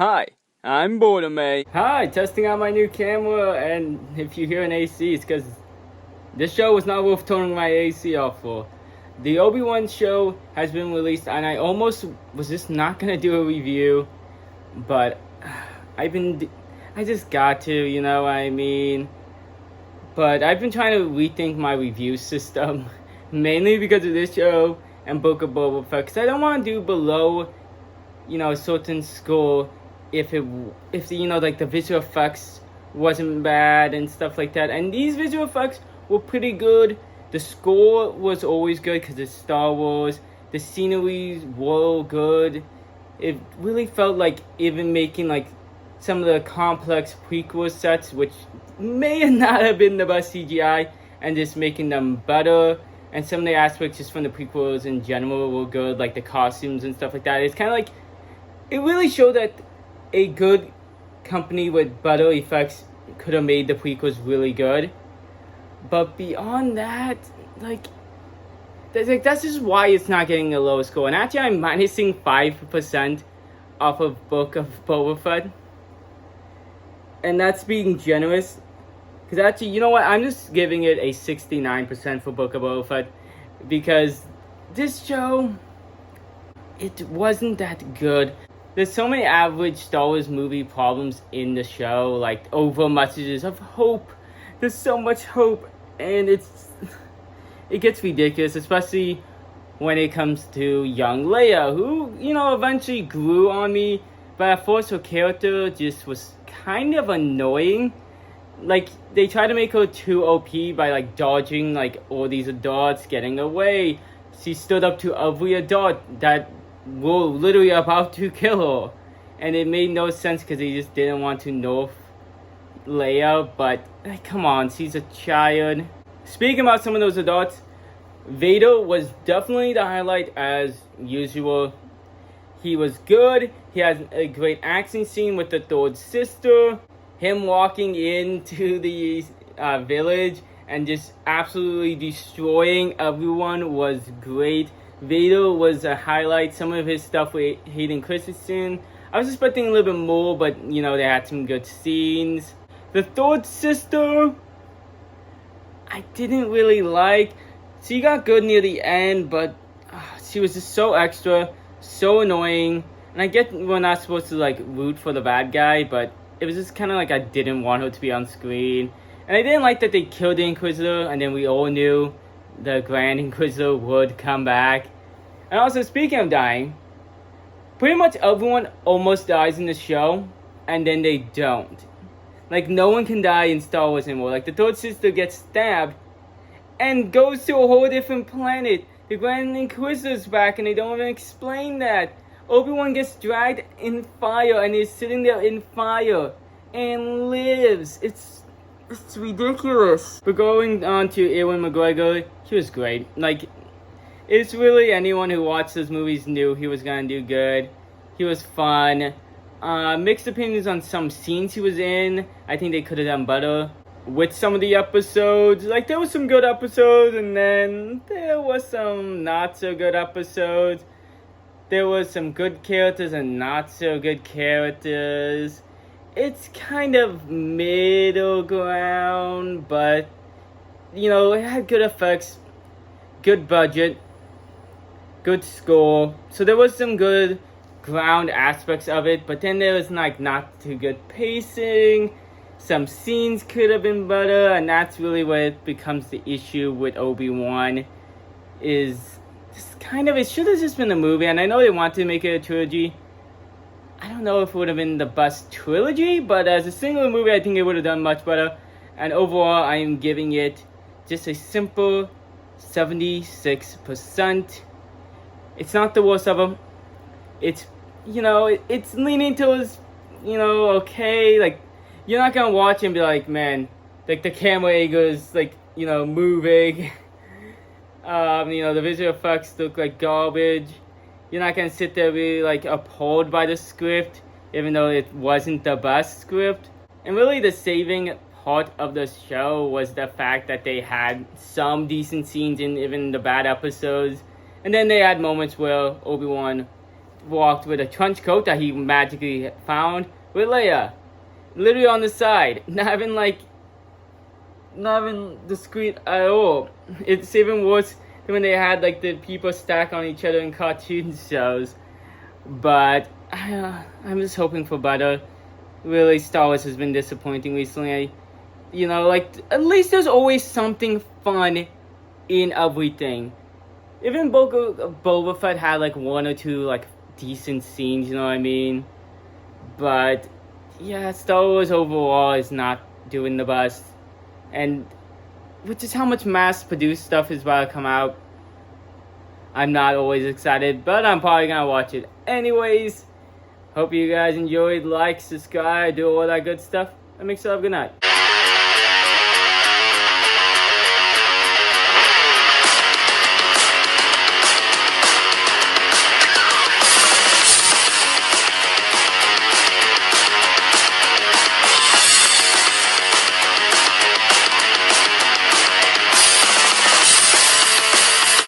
Hi, I'm Birdime. Hi, testing out my new camera, and if you hear an AC, it's because this show was not worth turning my AC off for. The Obi-Wan show has been released, and I almost was just not gonna do a review, but I just got to, you know what I mean? But I've been trying to rethink my review system, mainly because of this show and Book of Boba Fett, because I don't want to do below, a certain score if the visual effects wasn't bad and stuff like that. And these visual effects were pretty good. The score was always good because it's Star Wars. The sceneries were good. It really felt like even making like some of the complex prequel sets, which may not have been the best CGI, and just making them better. And some of the aspects just from the prequels in general were good, like the costumes and stuff like that. It's kind of like, it really showed that a good company with better effects could have made the prequels really good. But beyond that, that's just why it's not getting a low score. And actually, I'm minusing 5% off of Book of Boba Fett. And that's being generous. Because actually, you know what? I'm just giving it a 69% for Book of Boba Fett. Because this show, it wasn't that good. There's so many average Star Wars movie problems in the show, like over messages of hope. There's so much hope, and it gets ridiculous, especially when it comes to young Leia, who, eventually grew on me, but at first her character just was kind of annoying. Like, they tried to make her too OP by, dodging, all these adults, getting away. She stood up to every adult that were literally about to kill her. And it made no sense because they just didn't want to nerf Leia. But, come on, she's a child. Speaking about some of those adults, Vader was definitely the highlight as usual. He was good. He had a great action scene with the third sister. Him walking into the village and just absolutely destroying everyone was great. Vader was a highlight. Some of his stuff with Hayden Christensen, I was expecting a little bit more, but they had some good scenes. The third sister, I didn't really like. She got good near the end, but she was just so extra, so annoying. And I get we're not supposed to root for the bad guy, but it was just kind of I didn't want her to be on screen. And I didn't like that they killed the Inquisitor, and then we all knew the Grand Inquisitor would come back. And also, speaking of dying, pretty much everyone almost dies in the show, and then they don't. No one can die in Star Wars anymore. The third sister gets stabbed and goes to a whole different planet. The Grand Inquisitor's back, and they don't even explain that. Obi-Wan gets dragged in fire, and is sitting there in fire, and lives. It's ridiculous. But going on to Ewan McGregor, he was great. It's really anyone who watched those movies knew he was gonna do good. He was fun. Mixed opinions on some scenes he was in. I think they could have done better with some of the episodes. There was some good episodes, and then there was some not so good episodes. There was some good characters and not so good characters. It's kind of middle ground, but it had good effects, good budget, good score. So there was some good ground aspects of it, but then there was not too good pacing. Some scenes could have been better, and that's really what it becomes the issue with Obi-Wan. Is just it should have just been a movie, and I know they wanted to make it a trilogy. I don't know if it would have been the best trilogy, but as a single movie, I think it would have done much better. And overall, I am giving it just a simple 76%. It's not the worst of them. It's, it's leaning towards, okay. You're not gonna watch and be like, man, the camera angles, moving. The visual effects look like garbage. You're not gonna sit there and be appalled by the script, even though it wasn't the best script. And really, the saving part of the show was the fact that they had some decent scenes in even the bad episodes, and then they had moments where Obi-Wan walked with a trench coat that he magically found with Leia, literally on the side, not even discreet at all. It's even worse than when they had like the people stack on each other in cartoon shows. But I'm just hoping for better. Really, Star Wars has been disappointing recently. You know, like, at least there's always something fun in everything. Even Book of Boba Fett had like one or two like decent scenes, you know what I mean? But yeah, Star Wars overall is not doing the best. And which is how much mass-produced stuff is about to come out. I'm not always excited, but I'm probably gonna watch it anyways. Hope you guys enjoyed. Like, subscribe, do all that good stuff. And make sure you have a good night.